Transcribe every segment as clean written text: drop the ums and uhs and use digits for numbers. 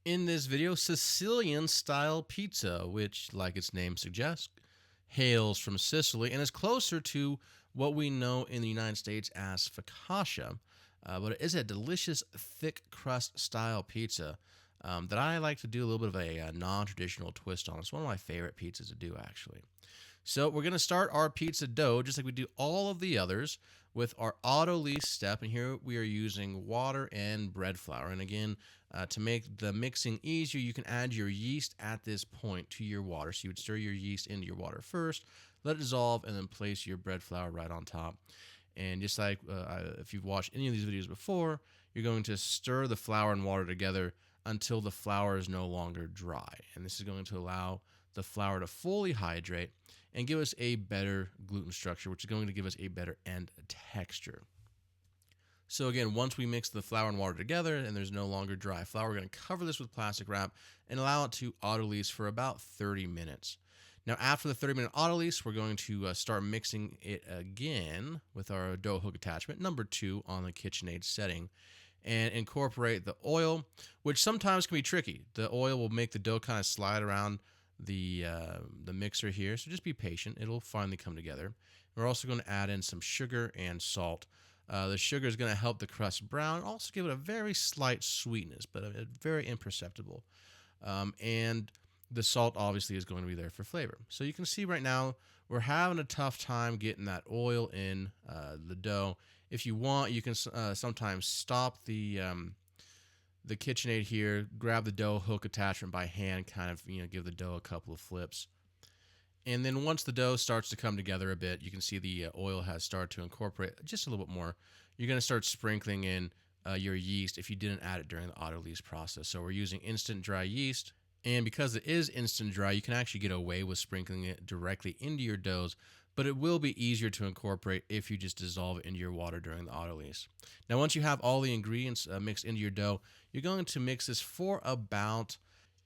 In this video, Sicilian style pizza, which, like its name suggests, hails from Sicily and is closer to what we know in the United States as focaccia, but it is a delicious thick crust style pizza that I like to do a little bit of a non-traditional twist on. It's one of my favorite pizzas to do, actually. So we're going to start our pizza dough just like we do all of the others with our auto least step. And here we are using water and bread flour. And again, to make the mixing easier, you can add your yeast at this point to your water. So you would stir your yeast into your water first, let it dissolve, and then place your bread flour right on top. And just like if you've watched any of these videos before, you're going to stir the flour and water together until the flour is no longer dry. And this is going to allow the flour to fully hydrate and give us a better gluten structure, which is going to give us a better end texture. So again, once we mix the flour and water together and there's no longer dry flour, we're going to cover this with plastic wrap and allow it to autolyse for about 30 minutes. Now, after the 30-minute autolyse, we're going to start mixing it again with our dough hook attachment, number 2 on the KitchenAid setting, and incorporate the oil, which sometimes can be tricky. The oil will make the dough kind of slide around the mixer here, so just be patient. It'll finally come together. We're also going to add in some sugar and salt. The sugar is going to help the crust brown, also give it a very slight sweetness, but very imperceptible. And the salt obviously is going to be there for flavor. So you can see right now we're having a tough time getting that oil in the dough. If you want, you can sometimes stop the KitchenAid here, grab the dough hook attachment by hand, kind of give the dough a couple of flips. And then once the dough starts to come together a bit, you can see the oil has started to incorporate just a little bit more. You're going to start sprinkling in your yeast if you didn't add it during the autolyse process. So we're using instant dry yeast. And because it is instant dry, you can actually get away with sprinkling it directly into your doughs, but it will be easier to incorporate if you just dissolve it into your water during the autolyse. Now, once you have all the ingredients mixed into your dough, you're going to mix this for about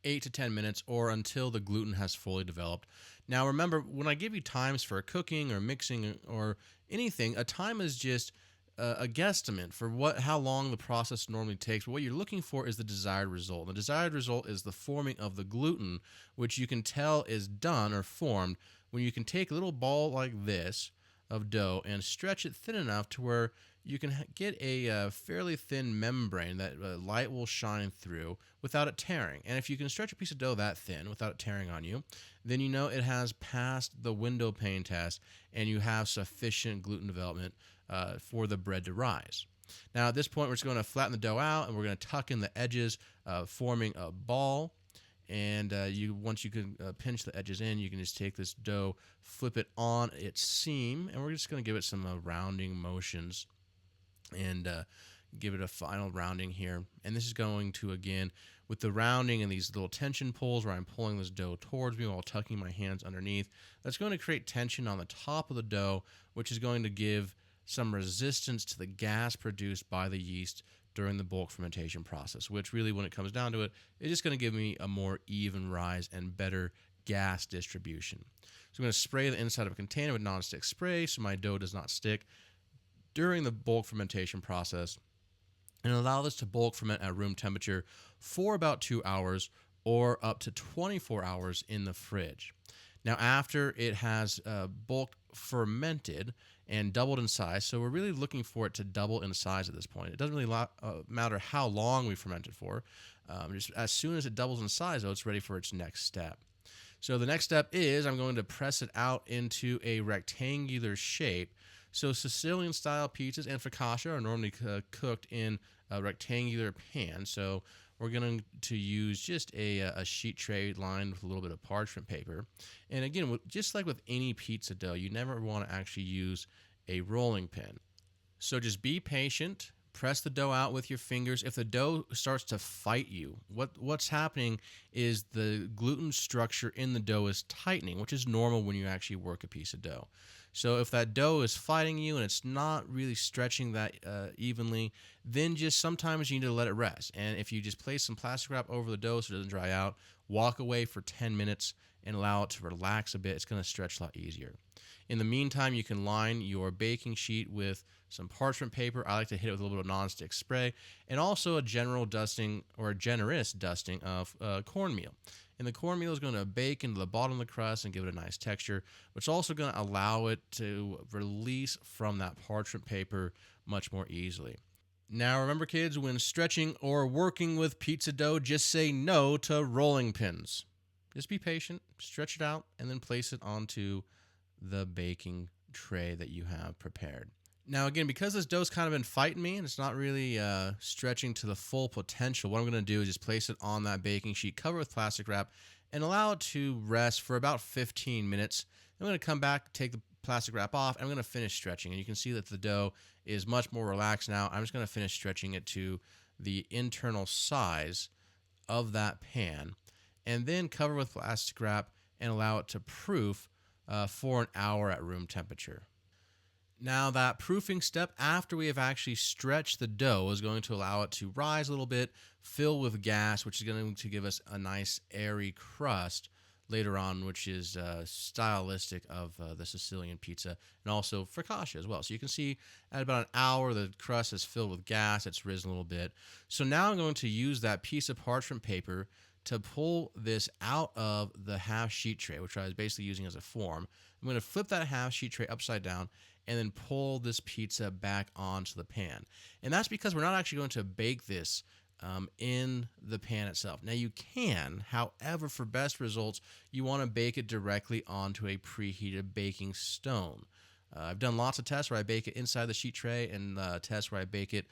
8 to 10 minutes or until the gluten has fully developed. Now, remember, when I give you times for cooking or mixing or anything, a time is just a guesstimate for how long the process normally takes. But what you're looking for is the desired result. The desired result is the forming of the gluten, which you can tell is done or formed when you can take a little ball like this of dough and stretch it thin enough to where you can get a fairly thin membrane that light will shine through without it tearing. And if you can stretch a piece of dough that thin without it tearing on you, then you know it has passed the window pane test and you have sufficient gluten development for the bread to rise. Now at this point, we're just going to flatten the dough out and we're going to tuck in the edges, forming a ball. And once you can pinch the edges in, you can just take this dough, flip it on its seam, and we're just going to give it some rounding motions and give it a final rounding here. And this is going to, again, with the rounding and these little tension pulls where I'm pulling this dough towards me while tucking my hands underneath, that's going to create tension on the top of the dough, which is going to give some resistance to the gas produced by the yeast during the bulk fermentation process, which really, when it comes down to it, is just going to give me a more even rise and better gas distribution. So I'm going to spray the inside of a container with nonstick spray so my dough does not stick during the bulk fermentation process, and allow this to bulk ferment at room temperature for about 2 hours or up to 24 hours in the fridge. Now, after it has bulk fermented and doubled in size, so we're really looking for it to double in size at this point. It doesn't really matter how long we ferment it for. Just as soon as it doubles in size, though, it's ready for its next step. So the next step is I'm going to press it out into a rectangular shape. So Sicilian-style pizzas and focaccia are normally cooked in a rectangular pan. So we're going to use just a sheet tray lined with a little bit of parchment paper. And again, just like with any pizza dough, you never want to actually use a rolling pin. So just be patient. Press the dough out with your fingers. If the dough starts to fight you, what's happening is the gluten structure in the dough is tightening, which is normal when you actually work a piece of dough. So if that dough is fighting you and it's not really stretching that evenly, then just sometimes you need to let it rest. And if you just place some plastic wrap over the dough so it doesn't dry out, walk away for 10 minutes, and allow it to relax a bit, it's going to stretch a lot easier. In the meantime, you can line your baking sheet with some parchment paper. I like to hit it with a little bit of nonstick spray, and also a general dusting or a generous dusting of cornmeal. And the cornmeal is going to bake into the bottom of the crust and give it a nice texture, which is also going to allow it to release from that parchment paper much more easily. Now remember, kids, when stretching or working with pizza dough, just say no to rolling pins. Just be patient, stretch it out, and then place it onto the baking tray that you have prepared. Now, again, because this dough's kind of been fighting me and it's not really stretching to the full potential, what I'm going to do is just place it on that baking sheet, cover it with plastic wrap, and allow it to rest for about 15 minutes. I'm going to come back, take the plastic wrap off, and I'm going to finish stretching. And you can see that the dough is much more relaxed now. I'm just going to finish stretching it to the internal size of that pan, and then cover with plastic wrap and allow it to proof for an hour at room temperature. Now, that proofing step after we have actually stretched the dough is going to allow it to rise a little bit, fill with gas, which is going to give us a nice airy crust later on, which is stylistic of the Sicilian pizza, and also focaccia as well. So you can see at about an hour, the crust is filled with gas. It's risen a little bit. So now I'm going to use that piece of parchment paper to pull this out of the half sheet tray, which I was basically using as a form. I'm going to flip that half sheet tray upside down and then pull this pizza back onto the pan. And that's because we're not actually going to bake this in the pan itself. Now you can, however, for best results, you want to bake it directly onto a preheated baking stone. I've done lots of tests where I bake it inside the sheet tray, and tests where I bake it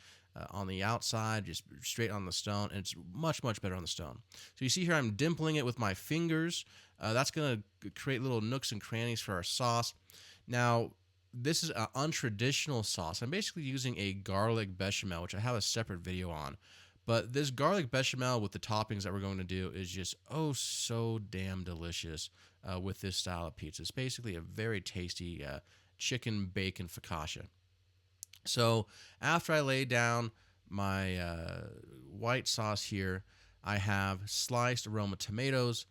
on the outside, just straight on the stone, and it's much, much better on the stone. So you see here I'm dimpling it with my fingers. That's going to create little nooks and crannies for our sauce. Now, this is an untraditional sauce. I'm basically using a garlic bechamel, which I have a separate video on. But this garlic bechamel with the toppings that we're going to do is just oh so damn delicious with this style of pizza. It's basically a very tasty chicken bacon focaccia. So after I lay down my white sauce here, I have sliced Roma tomatoes,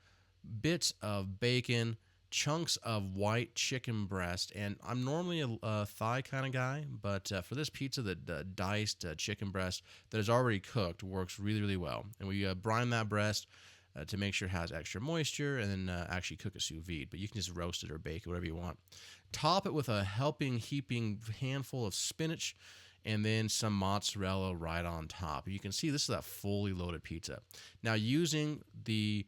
bits of bacon, chunks of white chicken breast, and I'm normally a thigh kind of guy, but for this pizza, the diced chicken breast that is already cooked works really, really well. And we brine that breast to make sure it has extra moisture, and then actually cook a sous vide, but you can just roast it or bake it, whatever you want. Top it with a heaping handful of spinach, and then some mozzarella right on top. You can see this is a fully loaded pizza. Now, using the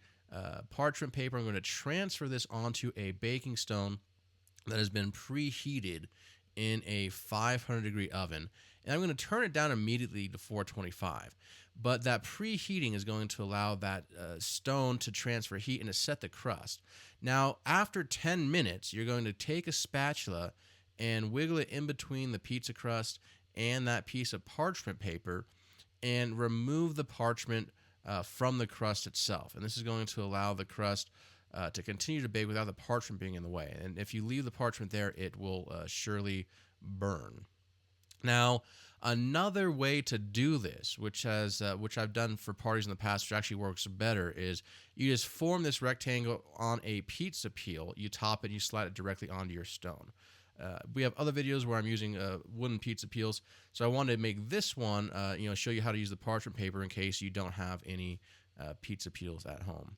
parchment paper, I'm going to transfer this onto a baking stone that has been preheated in a 500-degree oven, and I'm going to turn it down immediately to 425. But that preheating is going to allow that stone to transfer heat and to set the crust. Now, after 10 minutes, you're going to take a spatula and wiggle it in between the pizza crust and that piece of parchment paper and remove the parchment from the crust itself. And this is going to allow the crust to continue to bake without the parchment being in the way. And if you leave the parchment there, it will surely burn. Now, another way to do this, which I've done for parties in the past, which actually works better, is you just form this rectangle on a pizza peel, you top it, you slide it directly onto your stone. We have other videos where I'm using wooden pizza peels, so I wanted to make this one, show you how to use the parchment paper in case you don't have any pizza peels at home.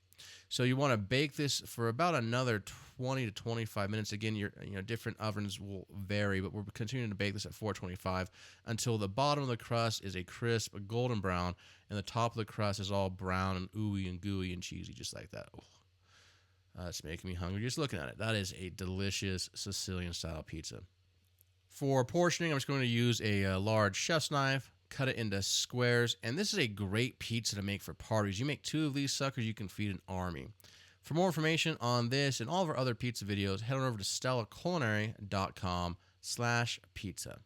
So you want to bake this for about another 20 to 25 minutes. Again, your different ovens will vary, but we're continuing to bake this at 425 until the bottom of the crust is a crisp golden brown, and the top of the crust is all brown and ooey and gooey and cheesy, just like that. Oh. It's making me hungry just looking at it. That is a delicious Sicilian-style pizza. For portioning, I'm just going to use a large chef's knife, cut it into squares, and this is a great pizza to make for parties. You make 2 of these suckers, you can feed an army. For more information on this and all of our other pizza videos, head on over to stellaculinary.com/pizza.